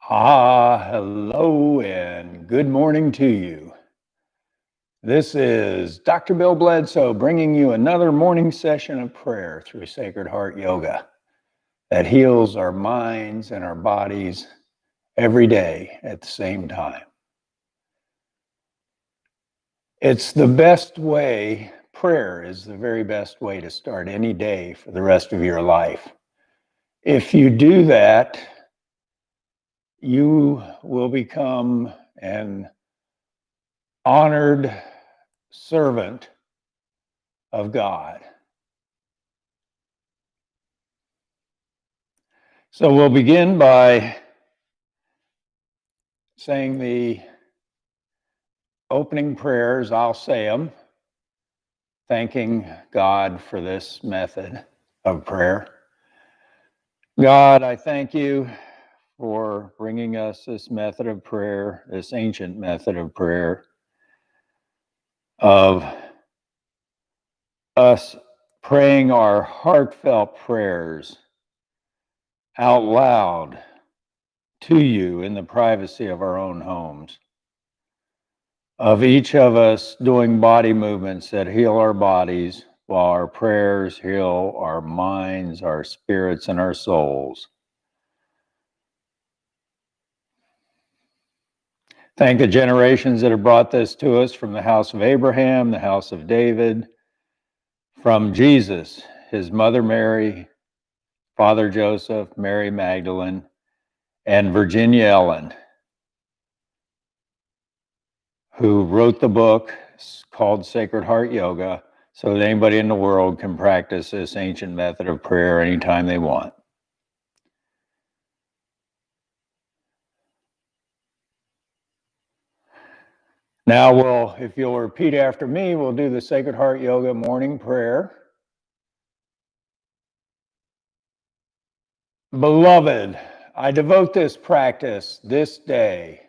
Hello and good morning to you. This is Dr. Bill Bledsoe bringing you another morning session of prayer through Sacred Heart Yoga that heals our minds and our bodies every day at the same time. It's the best way, prayer is the very best way to start any day for the rest of your life. If you do that, you will become an honored servant of God. So we'll begin by saying the opening prayers. I'll say them, thanking God for this method of prayer. God, I thank you for bringing us this method of prayer, this ancient method of prayer, of us praying our heartfelt prayers out loud to you in the privacy of our own homes, of each of us doing body movements that heal our bodies while our prayers heal our minds, our spirits, and our souls. Thank the generations that have brought this to us, from the house of Abraham, the house of David, from Jesus, his mother Mary, Father Joseph, Mary Magdalene, and Virginia Ellen, who wrote the book called Sacred Heart Yoga, so that anybody in the world can practice this ancient method of prayer anytime they want. Now, if you'll repeat after me, we'll do the Sacred Heart Yoga morning prayer. Beloved, I devote this practice this day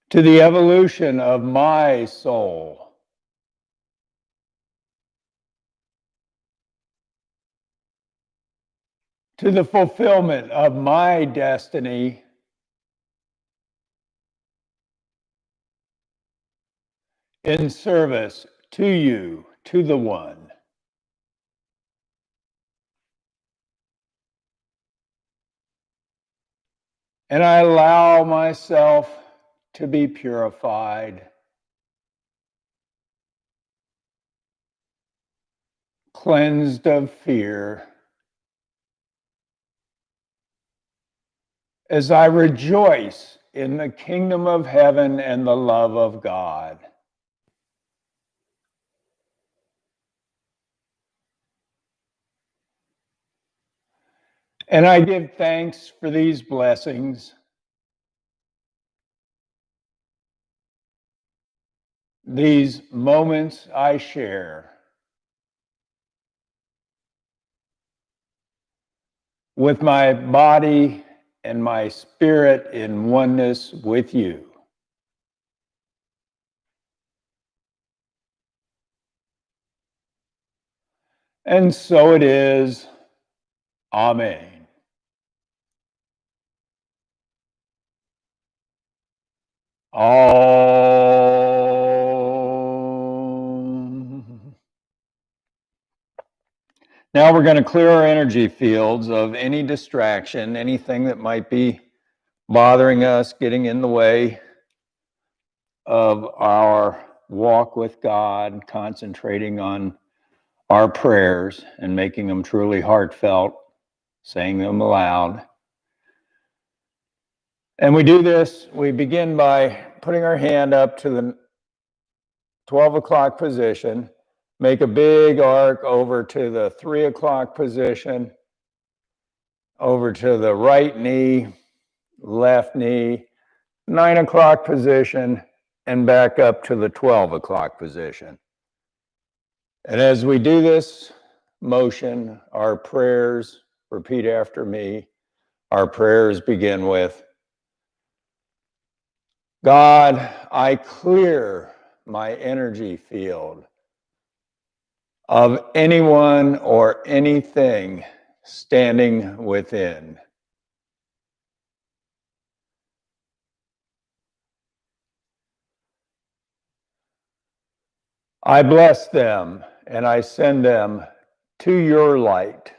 to the evolution of my soul, to the fulfillment of my destiny, in service to you, to the One. And I allow myself to be purified, cleansed of fear, as I rejoice in the kingdom of heaven and the love of God. And I give thanks for these blessings, these moments I share with my body and my spirit in oneness with you. And so it is. Amen. Now we're going to clear our energy fields of any distraction, anything that might be bothering us, getting in the way of our walk with God, concentrating on our prayers and making them truly heartfelt, saying them aloud. And we do this, we begin by putting our hand up to the 12 o'clock position, make a big arc over to the 3 o'clock position, over to the right knee, left knee, 9 o'clock position, and back up to the 12 o'clock position. And as we do this motion, our prayers, repeat after me, our prayers begin with, God, I clear my energy field of anyone or anything standing within. I bless them and I send them to your light.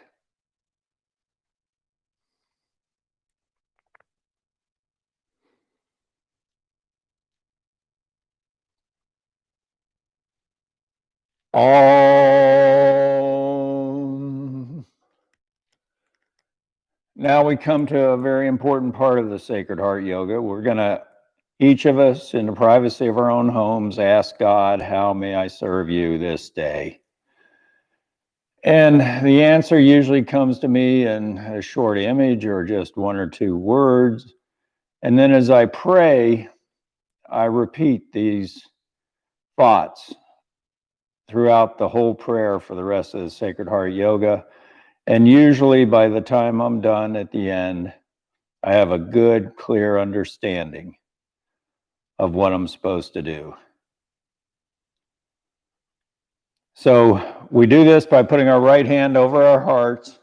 Om. Now we come to a very important part of the Sacred Heart Yoga. We're going to, each of us in the privacy of our own homes, ask God, how may I serve you this day? And the answer usually comes to me in a short image or just one or two words. And then as I pray, I repeat these thoughts throughout the whole prayer for the rest of the Sacred Heart Yoga. And usually by the time I'm done at the end, I have a good, clear understanding of what I'm supposed to do. So we do this by putting our right hand over our hearts.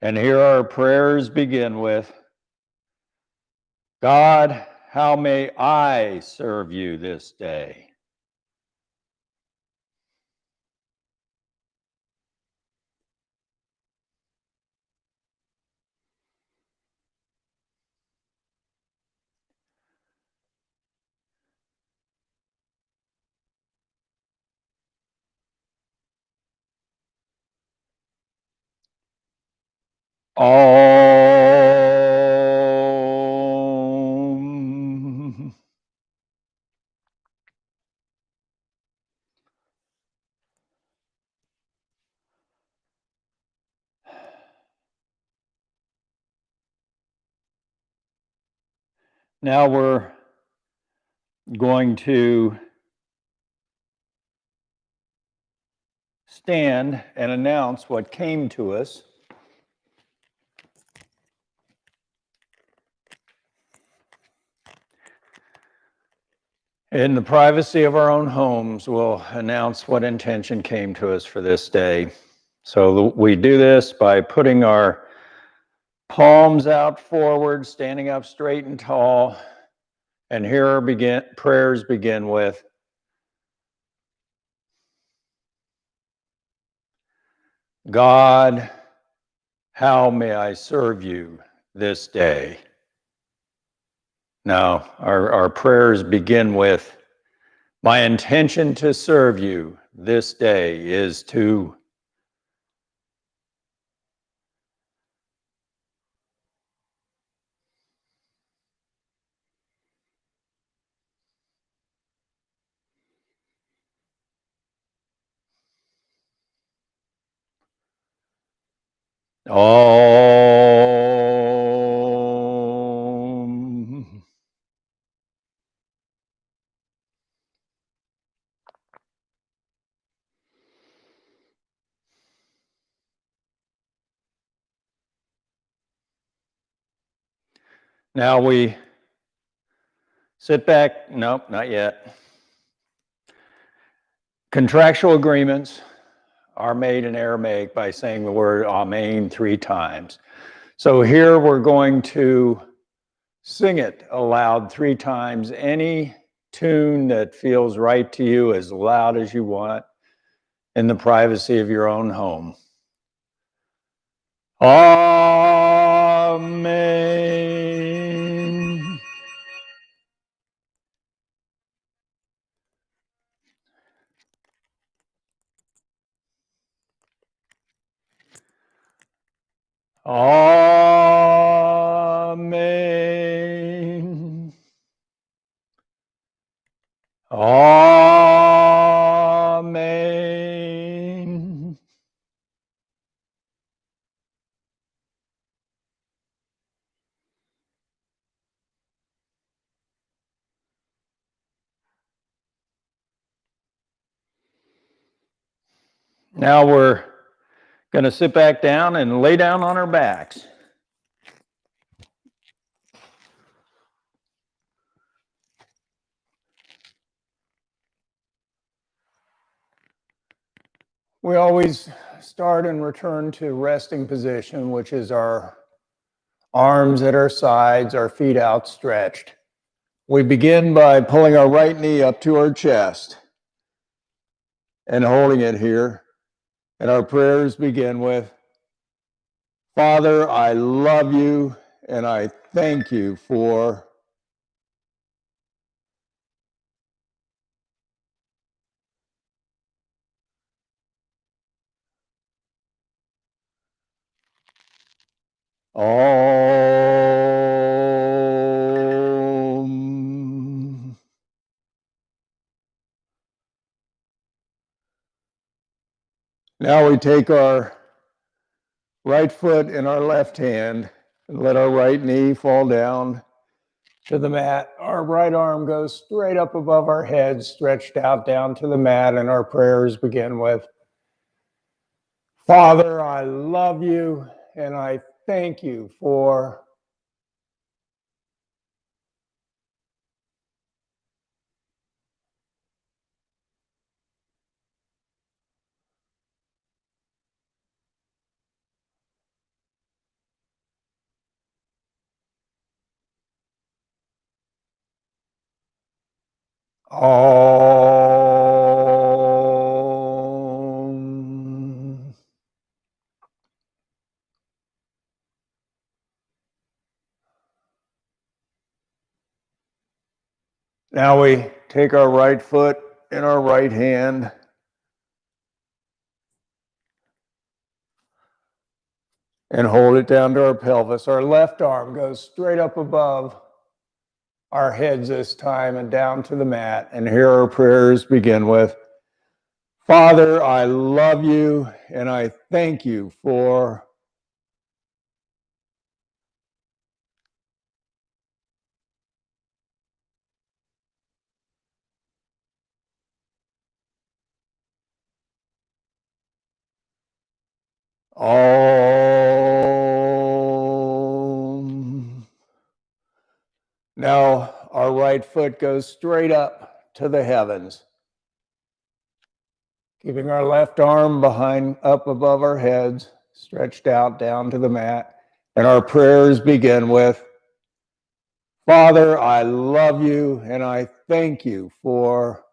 And here our prayers begin with, God, how may I serve you this day? Om. Now we're going to stand and announce what came to us. In the privacy of our own homes, we'll announce what intention came to us for this day. So we do this by putting our palms out forward, standing up straight and tall. And here our prayers begin with, God, how may I serve you this day? Now, our prayers begin with, my intention to serve you this day is to Om. Now we sit back. Nope, not yet. Contractual agreements are made in Aramaic by saying the word Amen 3 times. So here we're going to sing it aloud 3 times. Any tune that feels right to you, as loud as you want, in the privacy of your own home. Amen. Amen. Amen. Now we're going to sit back down and lay down on our backs. We always start and return to resting position, which is our arms at our sides, our feet outstretched. We begin by pulling our right knee up to our chest and holding it here. And our prayers begin with, Father, I love you and I thank you for Om. Now we take our right foot in our left hand and let our right knee fall down to the mat. Our right arm goes straight up above our head, stretched out down to the mat, and our prayers begin with, Father, I love you and I thank you for Om. Now we take our right foot in our right hand and hold it down to our pelvis. Our left arm goes straight up above our heads this time and down to the mat. And here our prayers begin with, Father, I love you and I thank you for Om. Now our right foot goes straight up to the heavens, keeping our left arm up above our heads, stretched out down to the mat. And our prayers begin with, Father, I love you and I thank you for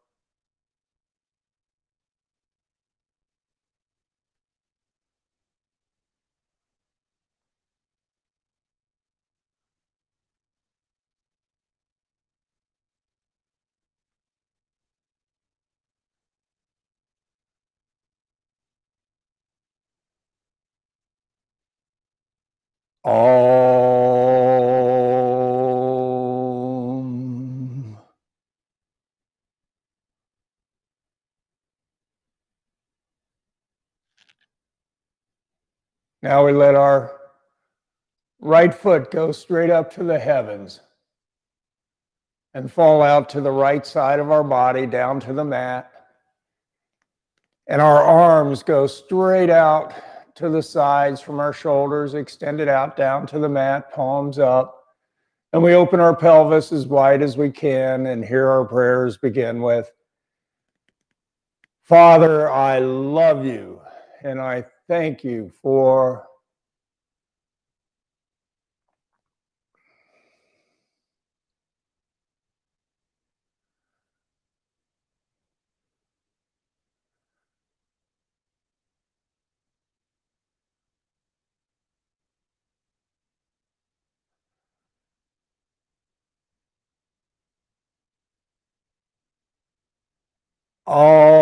Om. Now we let our right foot go straight up to the heavens and fall out to the right side of our body, down to the mat. And our arms go straight out to the sides from our shoulders, extended out down to the mat, palms up. And we open our pelvis as wide as we can, and here our prayers begin with, Father, I love you, and I thank you for Om.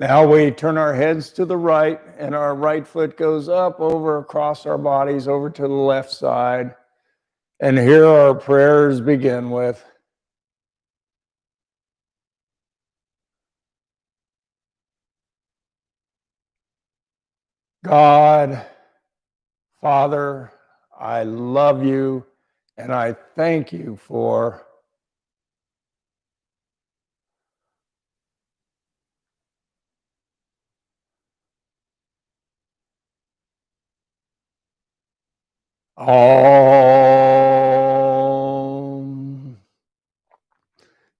Now we turn our heads to the right, and our right foot goes up over across our bodies over to the left side. And here our prayers begin with, God, Father, I love you and I thank you for Om.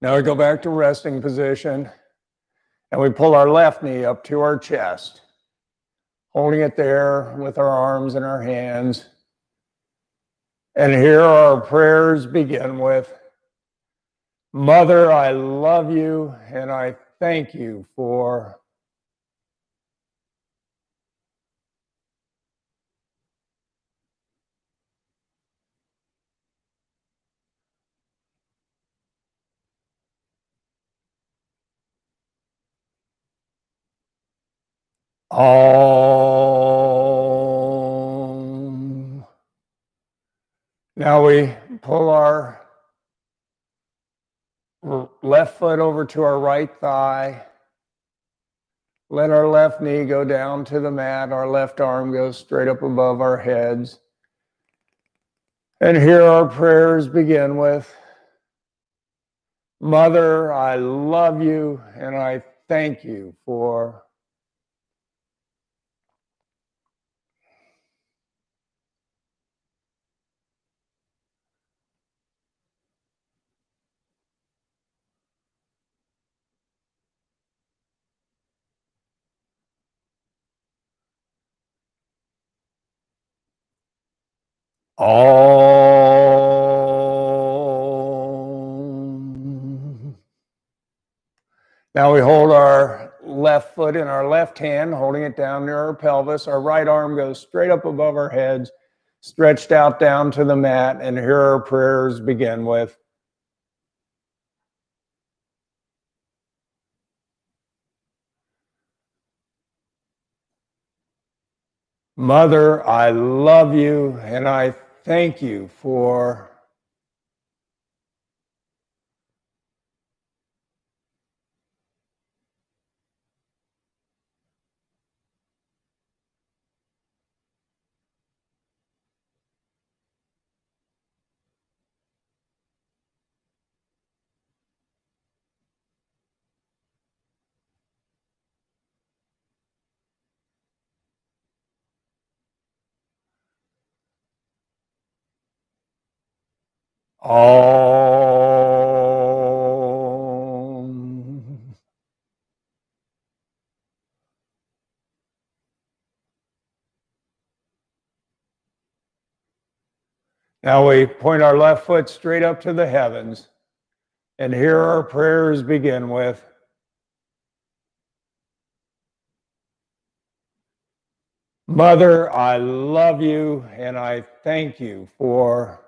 Now we go back to resting position and we pull our left knee up to our chest, holding it there with our arms and our hands. And here our prayers begin with, Mother, I love you and I thank you for. Om. Now we pull our left foot over to our right thigh. Let our left knee go down to the mat. Our left arm goes straight up above our heads. And here our prayers begin with, Mother, I love you and I thank you for. Om. Now we hold our left foot in our left hand, holding it down near our pelvis. Our right arm goes straight up above our heads, stretched out down to the mat. And here our prayers begin with, Mother, I love you and I thank you for. Om. Now we point our left foot straight up to the heavens. And here our prayers begin with, Mother, I love you and I thank you for.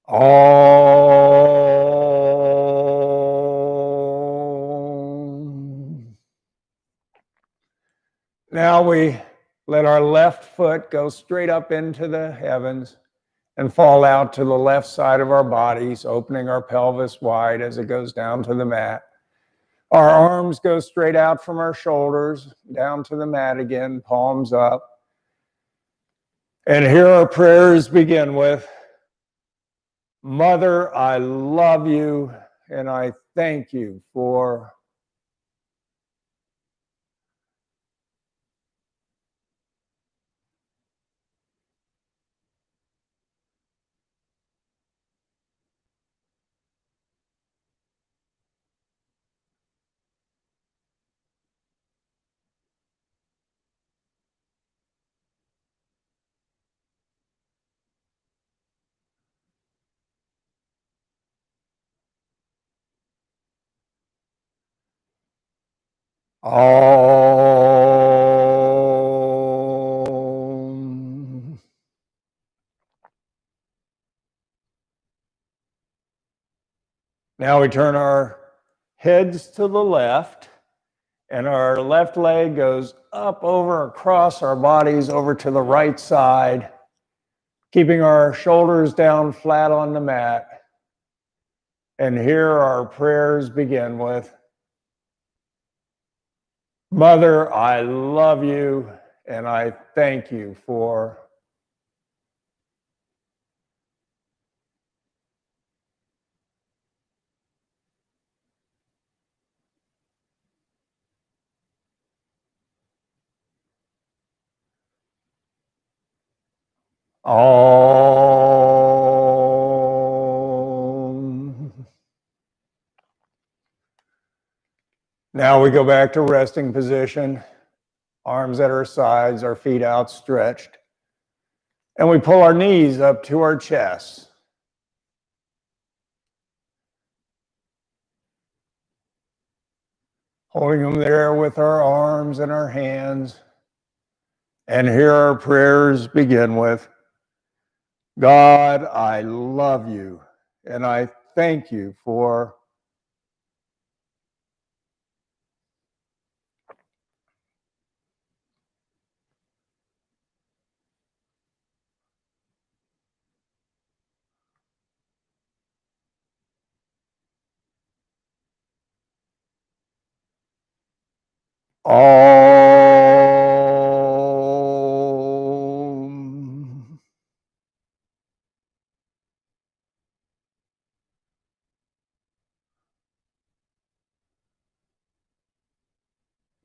Om. Now we let our left foot go straight up into the heavens and fall out to the left side of our bodies, opening our pelvis wide as it goes down to the mat. Our arms go straight out from our shoulders, down to the mat again, palms up. And here our prayers begin with, Mother, I love you and I thank you for. Om. Now we turn our heads to the left, and our left leg goes up over across our bodies over to the right side, keeping our shoulders down flat on the mat. And here our prayers begin with, Mother, I love you and I thank you for. Om. Now we go back to resting position, arms at our sides, our feet outstretched. And we pull our knees up to our chests. Holding them there with our arms and our hands. And here our prayers begin with, God, I love you, and I thank you for Om.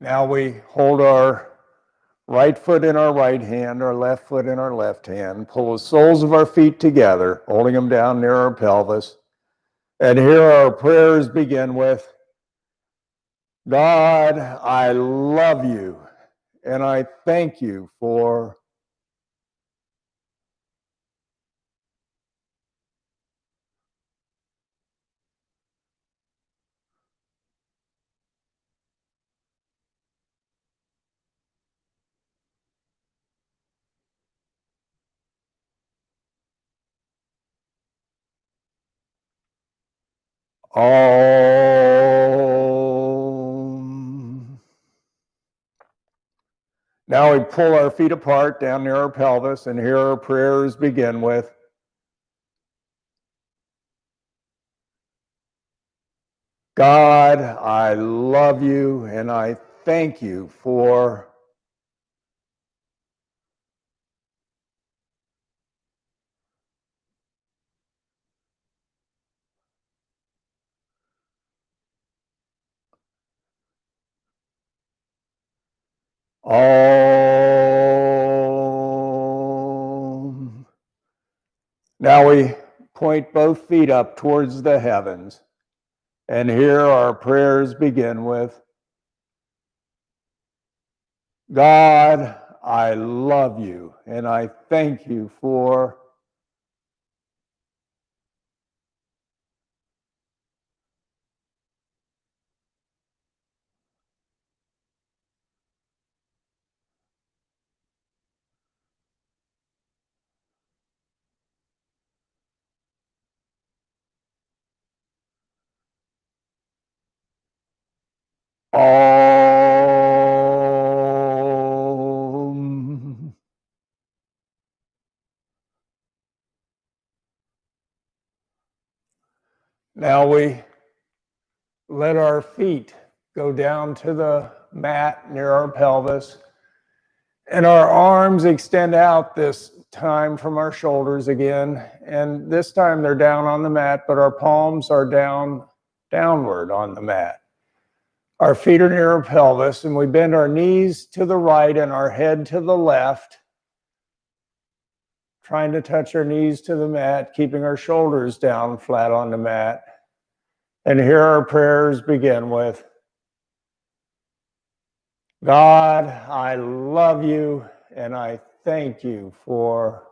Now we hold our right foot in our right hand, our left foot in our left hand, pull the soles of our feet together, holding them down near our pelvis. And here our prayers begin with, God, I love you, and I thank you for Om. Now we pull our feet apart down near our pelvis, and here our prayers begin with, God, I love you, and I thank you for Om. Now we point both feet up towards the heavens. And here our prayers begin with, God, I love you, and I thank you for Om. Now we let our feet go down to the mat near our pelvis, and our arms extend out this time from our shoulders again. And this time they're down on the mat, but our palms are downward on the mat. Our feet are near our pelvis, and we bend our knees to the right and our head to the left, trying to touch our knees to the mat, keeping our shoulders down flat on the mat. And here our prayers begin with, God, I love you, and I thank you for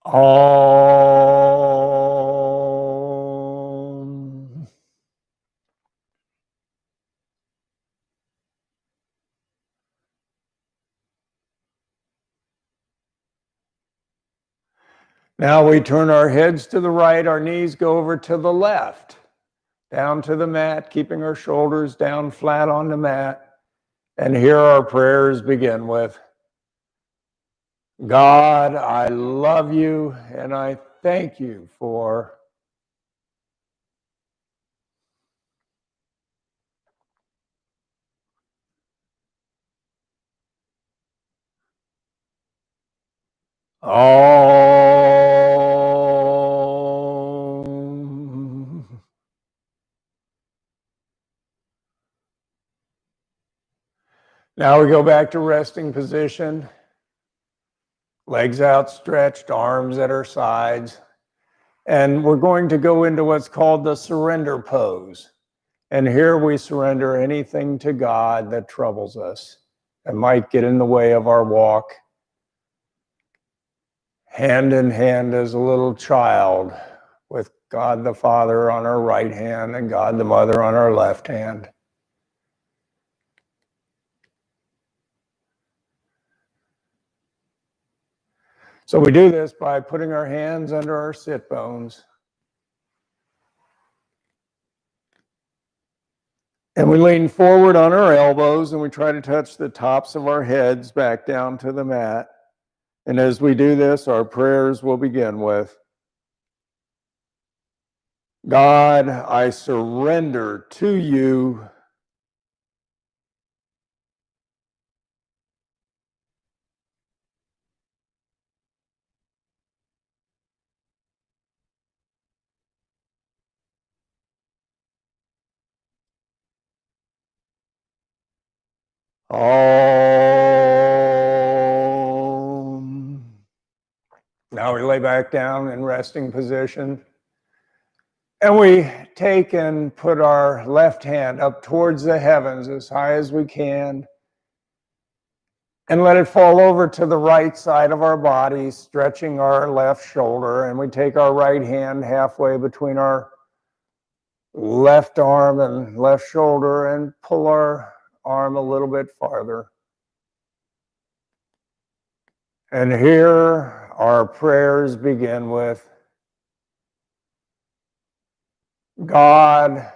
Om. Now we turn our heads to the right, our knees go over to the left, down to the mat, keeping our shoulders down flat on the mat. And here our prayers begin with, God, I love you, and I thank you for Om. Now we go back to resting position. Legs outstretched, arms at our sides. And we're going to go into what's called the surrender pose. And here we surrender anything to God that troubles us, that might get in the way of our walk. Hand in hand as a little child, with God the Father on our right hand and God the Mother on our left hand. So we do this by putting our hands under our sit bones. And we lean forward on our elbows and we try to touch the tops of our heads back down to the mat. And as we do this, our prayers will begin with, God, I surrender to you. Om. Now we lay back down in resting position. And we take and put our left hand up towards the heavens as high as we can. And let it fall over to the right side of our body, stretching our left shoulder. And we take our right hand halfway between our left arm and left shoulder and pull our arm a little bit farther. And here our prayers begin with, God,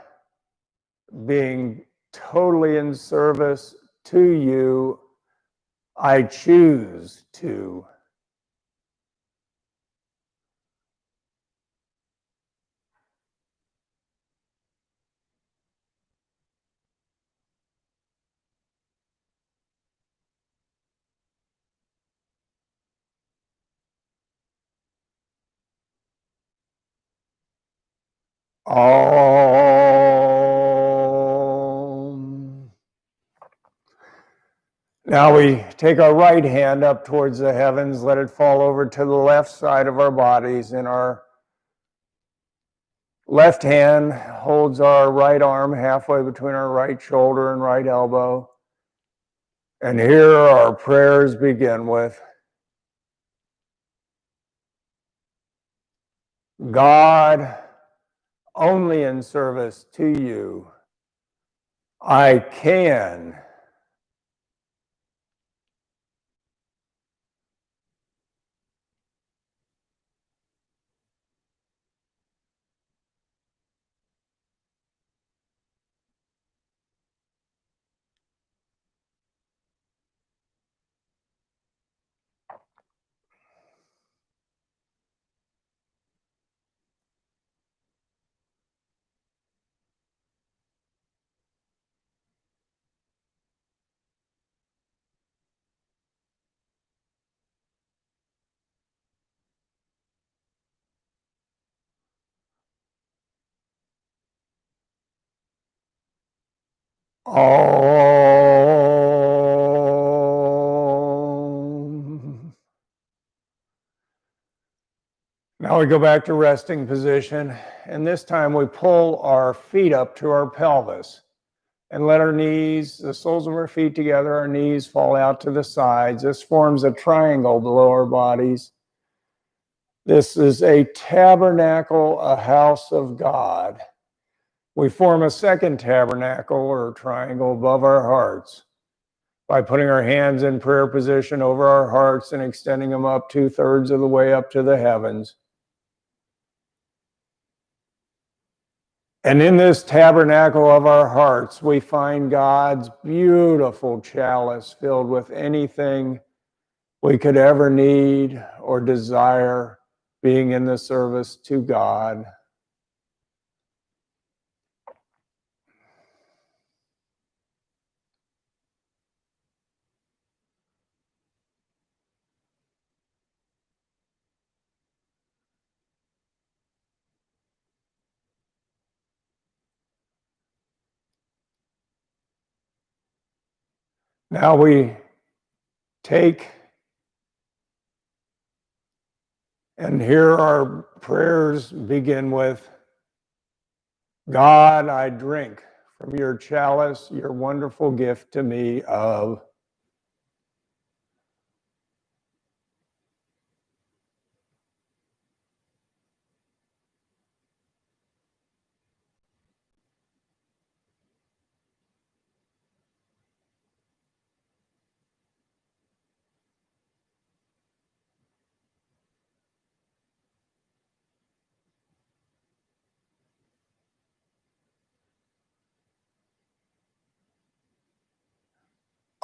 being totally in service to you, I choose to. Om. Now we take our right hand up towards the heavens, let it fall over to the left side of our bodies, and our left hand holds our right arm halfway between our right shoulder and right elbow. And here our prayers begin with, God, only in service to you, I can. Om. Now we go back to resting position, and this time we pull our feet up to our pelvis and let our knees, the soles of our feet together, our knees fall out to the sides. This forms a triangle below our bodies. This is a tabernacle, a house of God. We form a second tabernacle or triangle above our hearts by putting our hands in prayer position over our hearts and extending them up 2/3 of the way up to the heavens. And in this tabernacle of our hearts, we find God's beautiful chalice filled with anything we could ever need or desire, being in the service to God. Now we take and here our prayers begin with, God, I drink from your chalice, your wonderful gift to me of.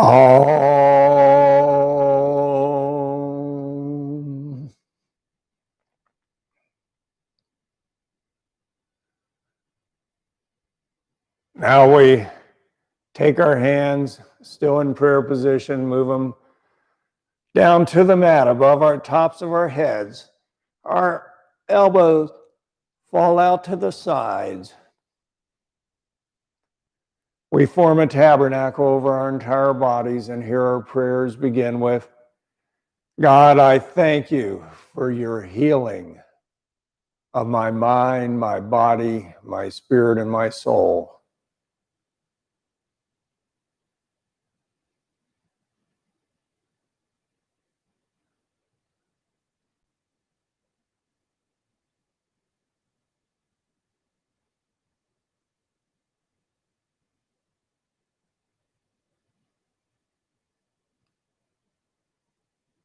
Om. Now we take our hands, still in prayer position, move them down to the mat above our tops of our heads. Our elbows fall out to the sides. We form a tabernacle over our entire bodies, and here our prayers begin with, God, I thank you for your healing of my mind, my body, my spirit, and my soul.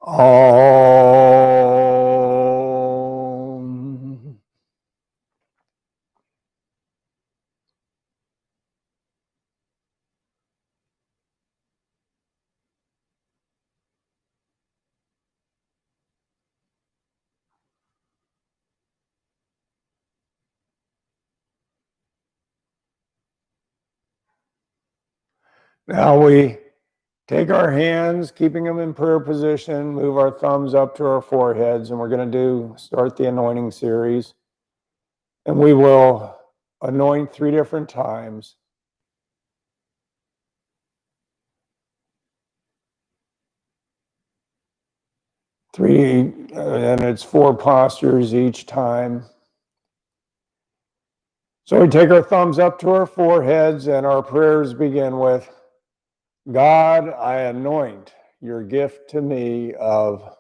Om. Now we take our hands, keeping them in prayer position, move our thumbs up to our foreheads, and we're going to start the anointing series. And we will anoint 3 different times. And it's 4 postures each time. So we take our thumbs up to our foreheads, and our prayers begin with, God, I anoint your gift to me of.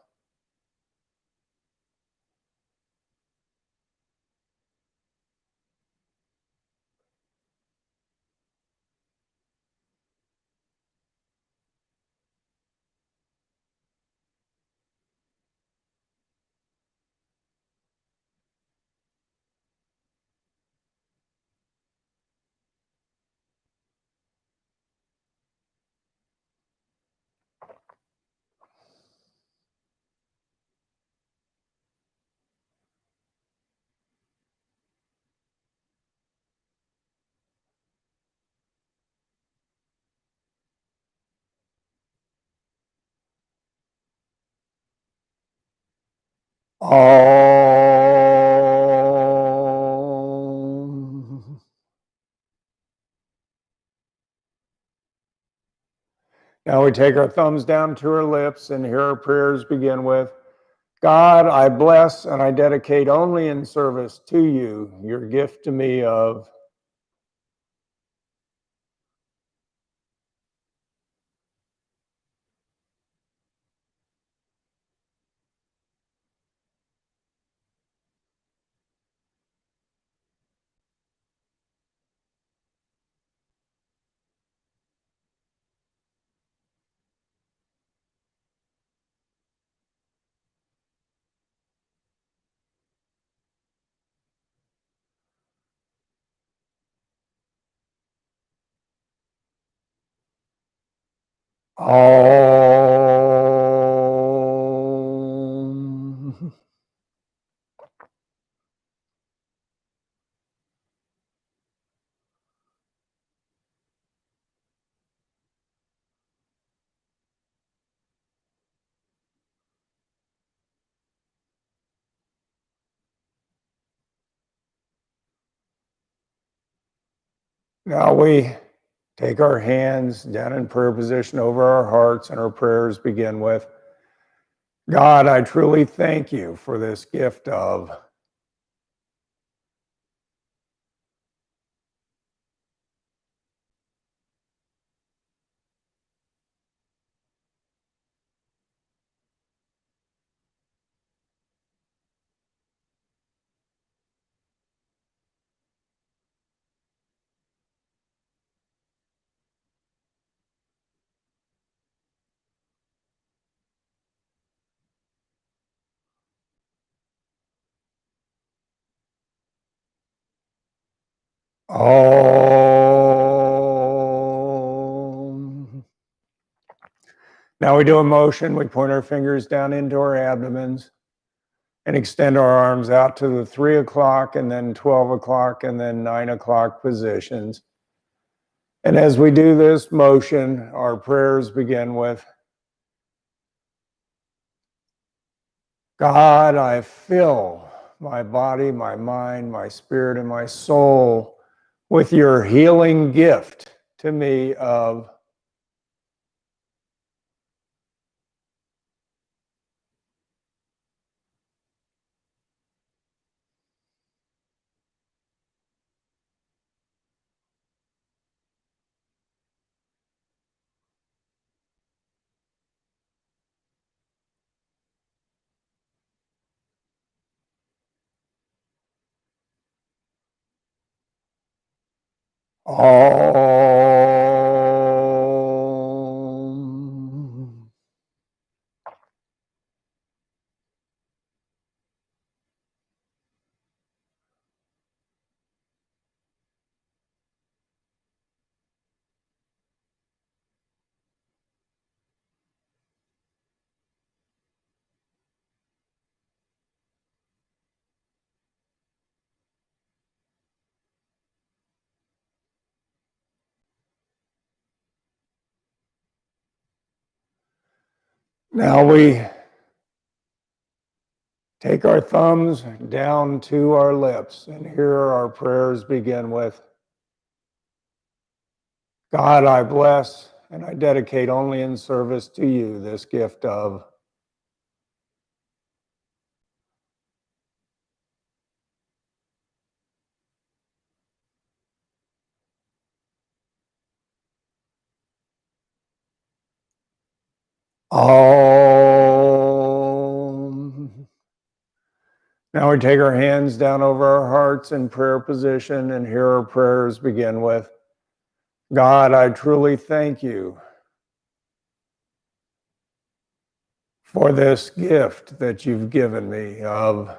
Om. Now we take our thumbs down to our lips, and here our prayers begin with, God, I bless and I dedicate only in service to you, your gift to me of. Om. Now we take our hands down in prayer position over our hearts, and our prayers begin with, God, I truly thank you for this gift of. Om. Now we do a motion. We point our fingers down into our abdomens and extend our arms out to the 3 o'clock and then 12 o'clock and then 9 o'clock positions. And as we do this motion, our prayers begin with, God, I fill my body, my mind, my spirit, and my soul with your healing gift to me of. Om. Now we take our thumbs down to our lips, and here our prayers begin with, God, I bless and I dedicate only in service to you this gift of. Om. Now we take our hands down over our hearts in prayer position, and here our prayers begin with, God, I truly thank you for this gift that you've given me of.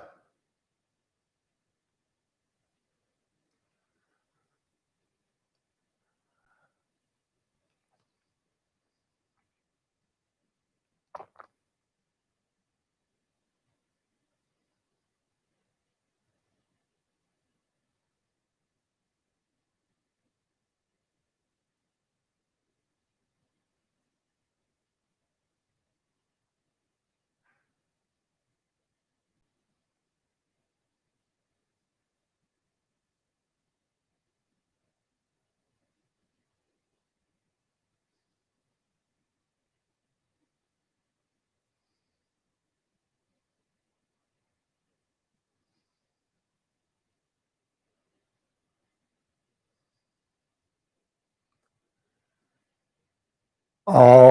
Om.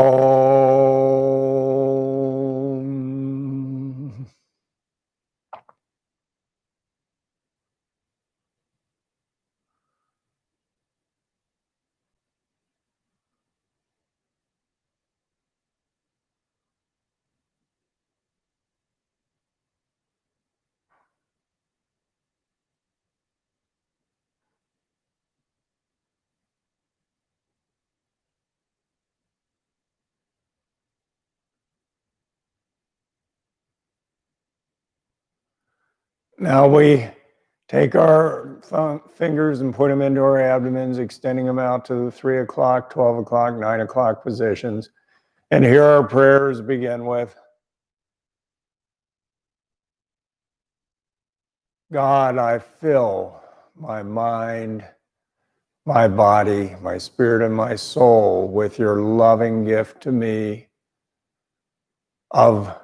Now we take our fingers and put them into our abdomens, extending them out to the 3 o'clock, 12 o'clock, 9 o'clock positions. And here our prayers begin with, God, I fill my mind, my body, my spirit, and my soul with your loving gift to me of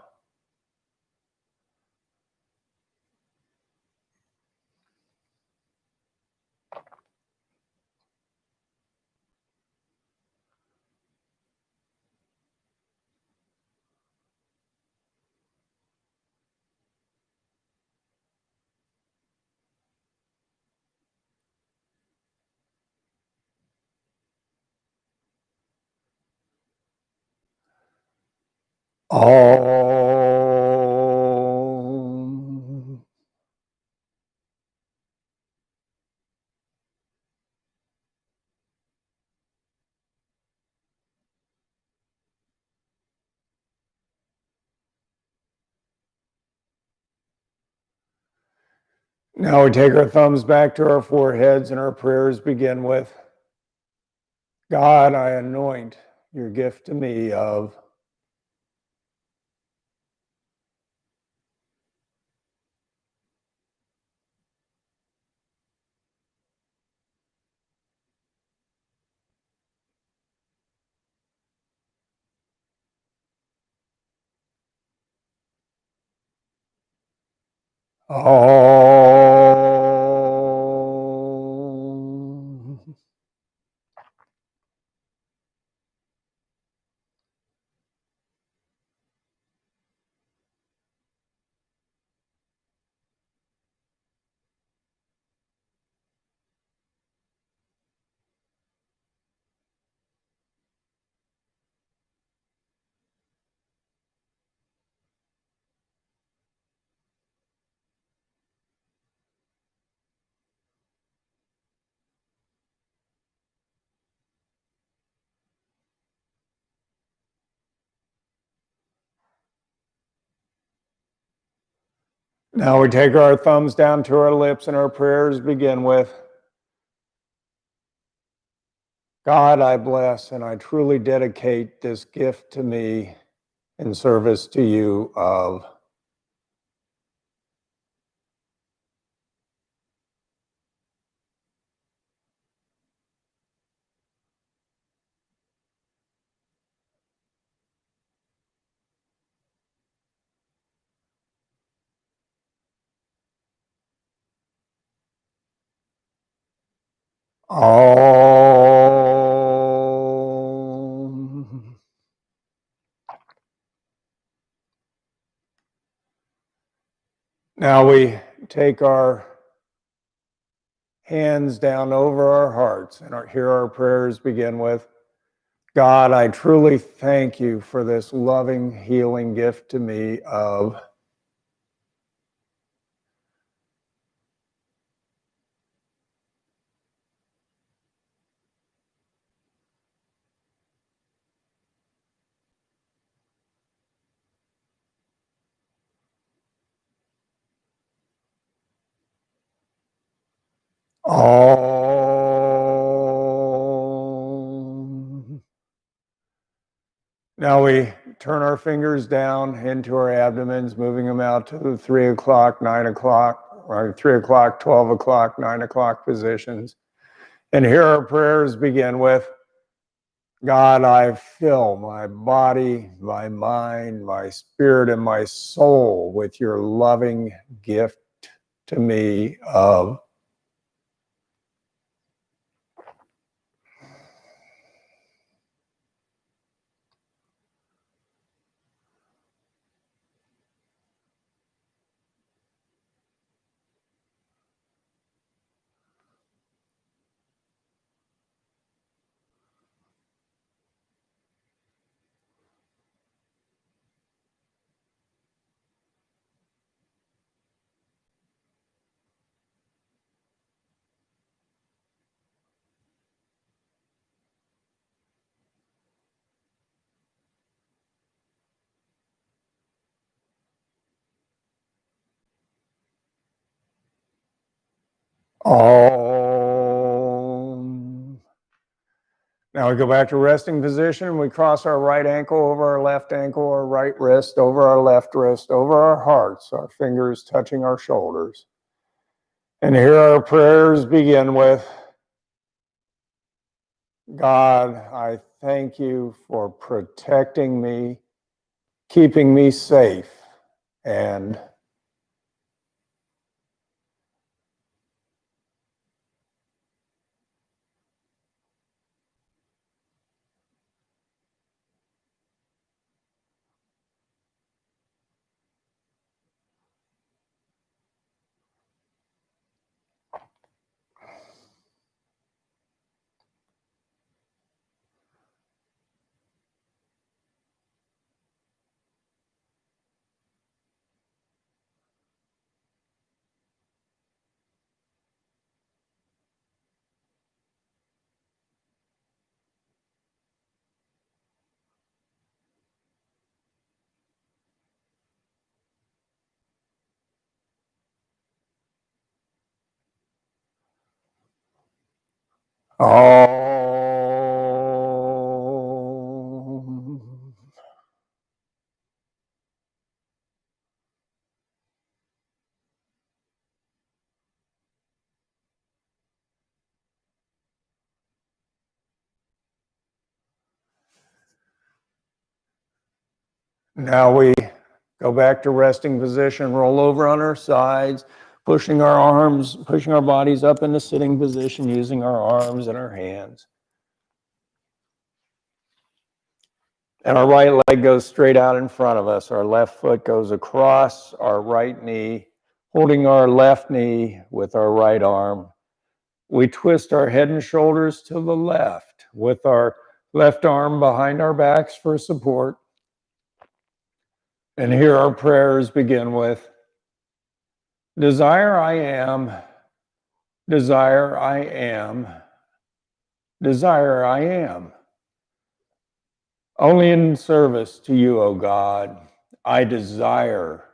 all. Now we take our thumbs back to our foreheads and our prayers begin with, God, I anoint your gift to me of all. Now we take our thumbs down to our lips and our prayers begin with, God, I bless and I truly dedicate this gift to me in service to you of all. Now we take our hands down over our hearts and hear our prayers begin with, God, I truly thank you for this loving, healing gift to me of all. Now we turn our fingers down into our abdomens, moving them out to the 3 o'clock, 9 o'clock, or 3 o'clock, 12 o'clock, 9 o'clock positions. And here our prayers begin with, God, I fill my body, my mind, my spirit, and my soul with your loving gift to me of all. Now we go back to resting position. We cross our right ankle over our left ankle, our right wrist over our left wrist, over our hearts, our fingers touching our shoulders. And here our prayers begin with, God, I thank you for protecting me, keeping me safe, and oh. Now we go back to resting position, roll over on our sides, pushing our arms, pushing our bodies up into sitting position, using our arms and our hands. And our right leg goes straight out in front of us. Our left foot goes across our right knee, holding our left knee with our right arm. We twist our head and shoulders to the left with our left arm behind our backs for support. And here our prayers begin with, desire I am, desire I am, desire I am. Only in service to you, O God, I desire.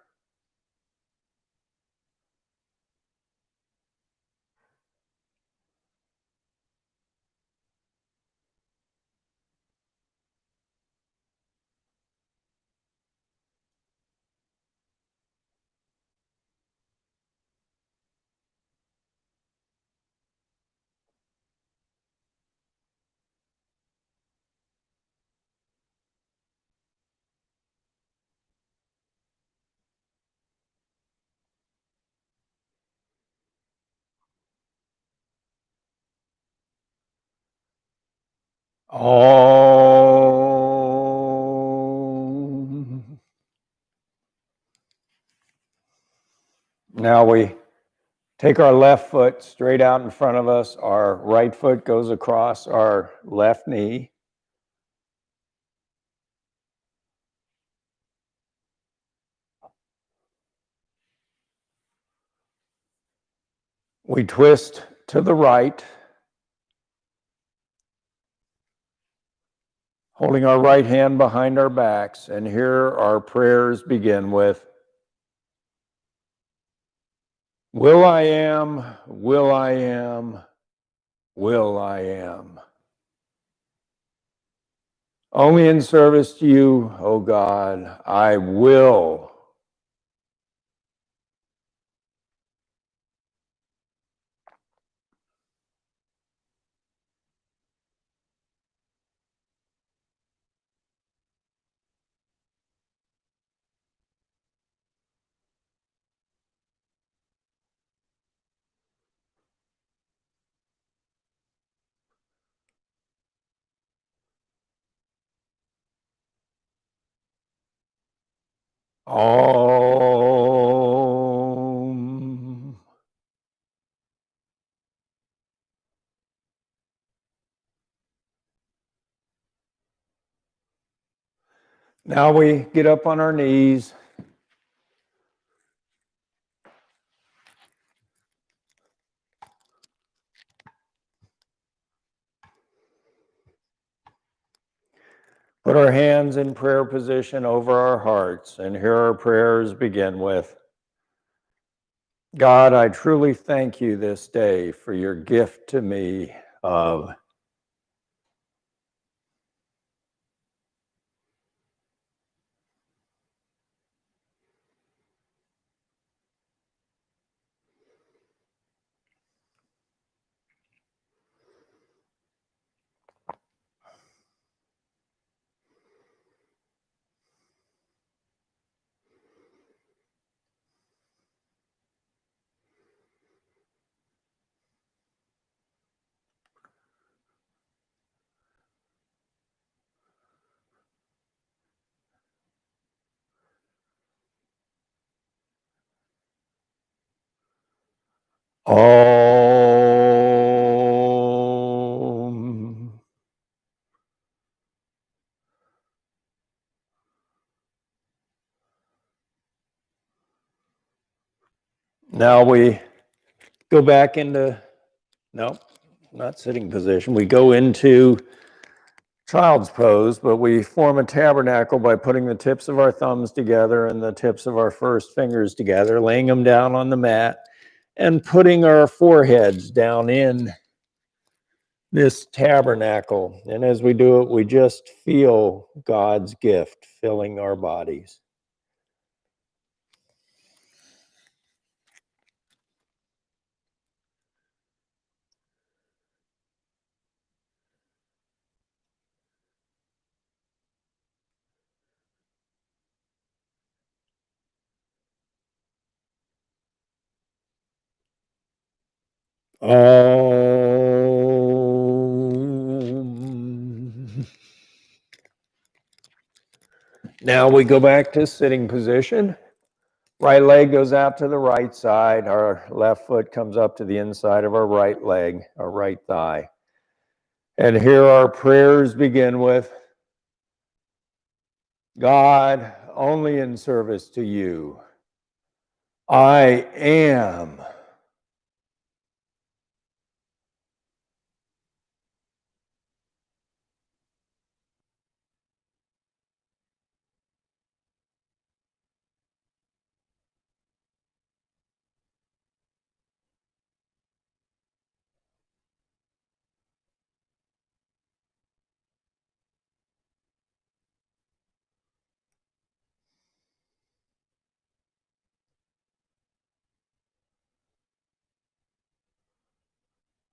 Om. Now we take our left foot straight out in front of us. Our right foot goes across our left knee. We twist to the right, holding our right hand behind our backs. And here our prayers begin with, will I am, will I am, will I am. Only in service to you, O God, I will. Om. Now we get up on our knees. Put our hands in prayer position over our hearts, and here our prayers begin with, God, I truly thank you this day for your gift to me of Om. Now we go back into, no, not sitting position. We go into child's pose, but we form a tabernacle by putting the tips of our thumbs together and the tips of our first fingers together, laying them down on the mat, and putting our foreheads down in this tabernacle. And as we do it, we just feel God's gift filling our bodies. Now we go back to sitting position. Right leg goes out to the right side. Our left foot comes up to the inside of our right leg, our right thigh. And here our prayers begin with, God, only in service to you, I am.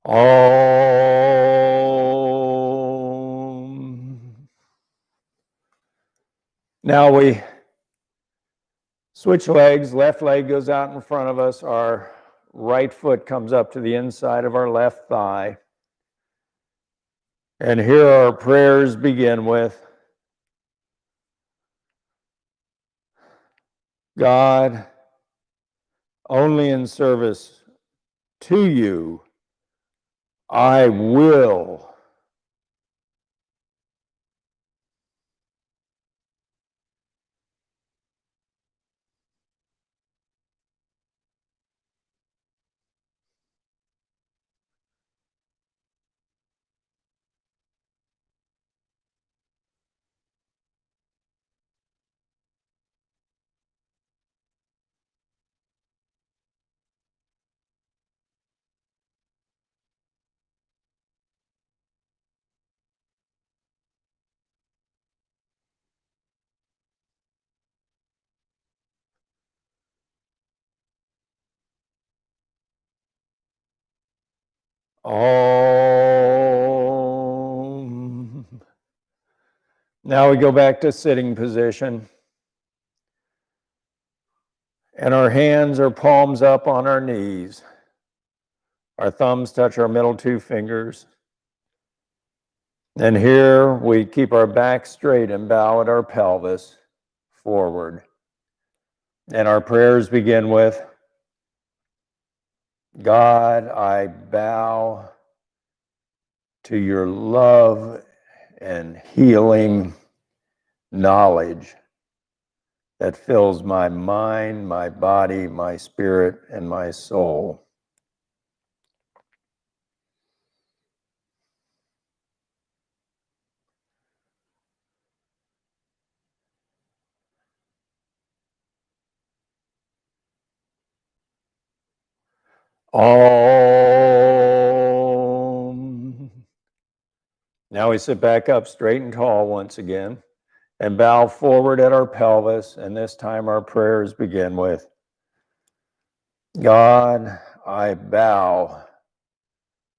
Om. Now we switch legs. Left leg goes out in front of us. Our right foot comes up to the inside of our left thigh. And here our prayers begin with, God, only in service to you, I will. Om. Now we go back to sitting position. And our hands are palms up on our knees. Our thumbs touch our middle two fingers. And here we keep our back straight and bow at our pelvis forward. And our prayers begin with, God, I bow to your love and healing knowledge that fills my mind, my body, my spirit, and my soul. Om. Now we sit back up straight and tall once again and bow forward at our pelvis. And this time our prayers begin with, God, I bow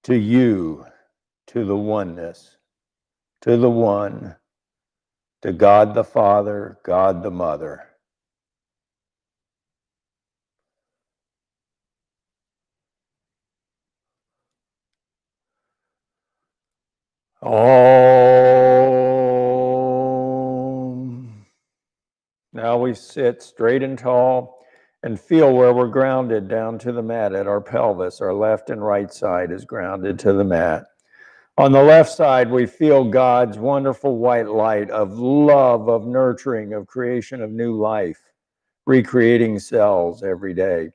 to you, to the oneness, to the one, to God the Father, God the Mother. Om. Now we sit straight and tall and feel where we're grounded down to the mat at our pelvis. Our left and right side is grounded to the mat. On the left side, we feel God's wonderful white light of love, of nurturing, of creation of new life, recreating cells every day.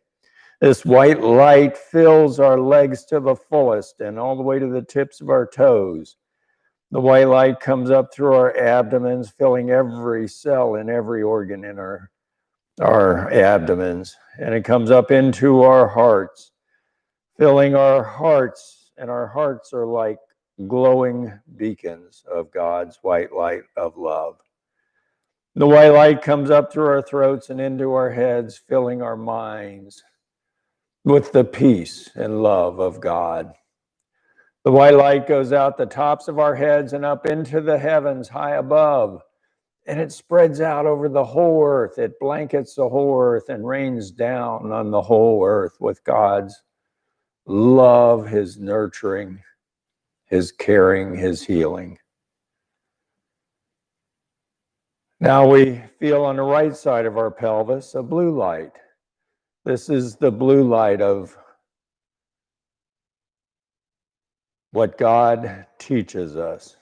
This white light fills our legs to the fullest and all the way to the tips of our toes. The white light comes up through our abdomens, filling every cell and every organ in our abdomens. And it comes up into our hearts, filling our hearts, and our hearts are like glowing beacons of God's white light of love. The white light comes up through our throats and into our heads, filling our minds with the peace and love of God. The white light goes out the tops of our heads and up into the heavens high above, and it spreads out over the whole earth. It blankets the whole earth and rains down on the whole earth with God's love, his nurturing, his caring, his healing. Now we feel on the right side of our pelvis a blue light. This is the blue light of what God teaches us,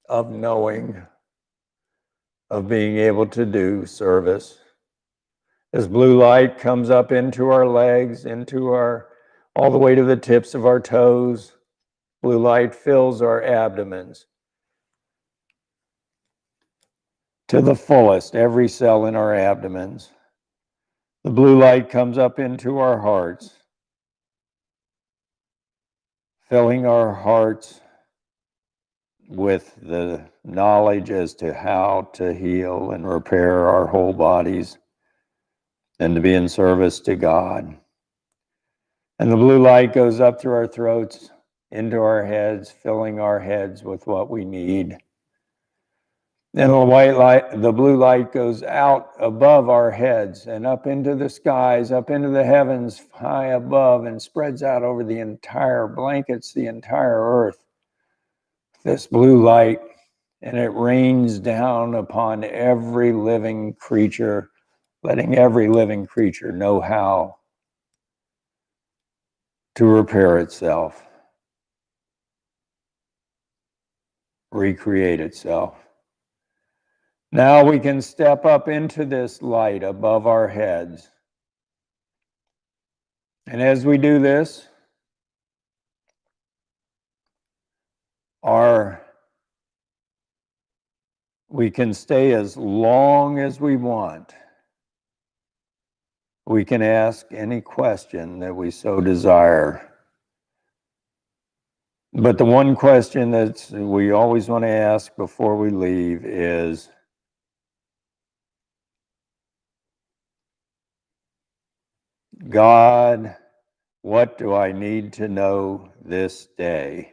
of knowing, of being able to do service. This blue light comes up into our legs, all the way to the tips of our toes. Blue light fills our abdomens to the fullest, every cell in our abdomens. The blue light comes up into our hearts, filling our hearts with the knowledge as to how to heal and repair our whole bodies and to be in service to God. And the blue light goes up through our throats, into our heads, filling our heads with what we need. And the blue light goes out above our heads and up into the skies, up into the heavens high above, and spreads out over the entire blankets, the entire earth. This blue light, and it rains down upon every living creature, letting every living creature know how to repair itself, recreate itself. Now we can step up into this light above our heads. And as we do this, we can stay as long as we want. We can ask any question that we so desire. But the one question that we always want to ask before we leave is, God, what do I need to know this day?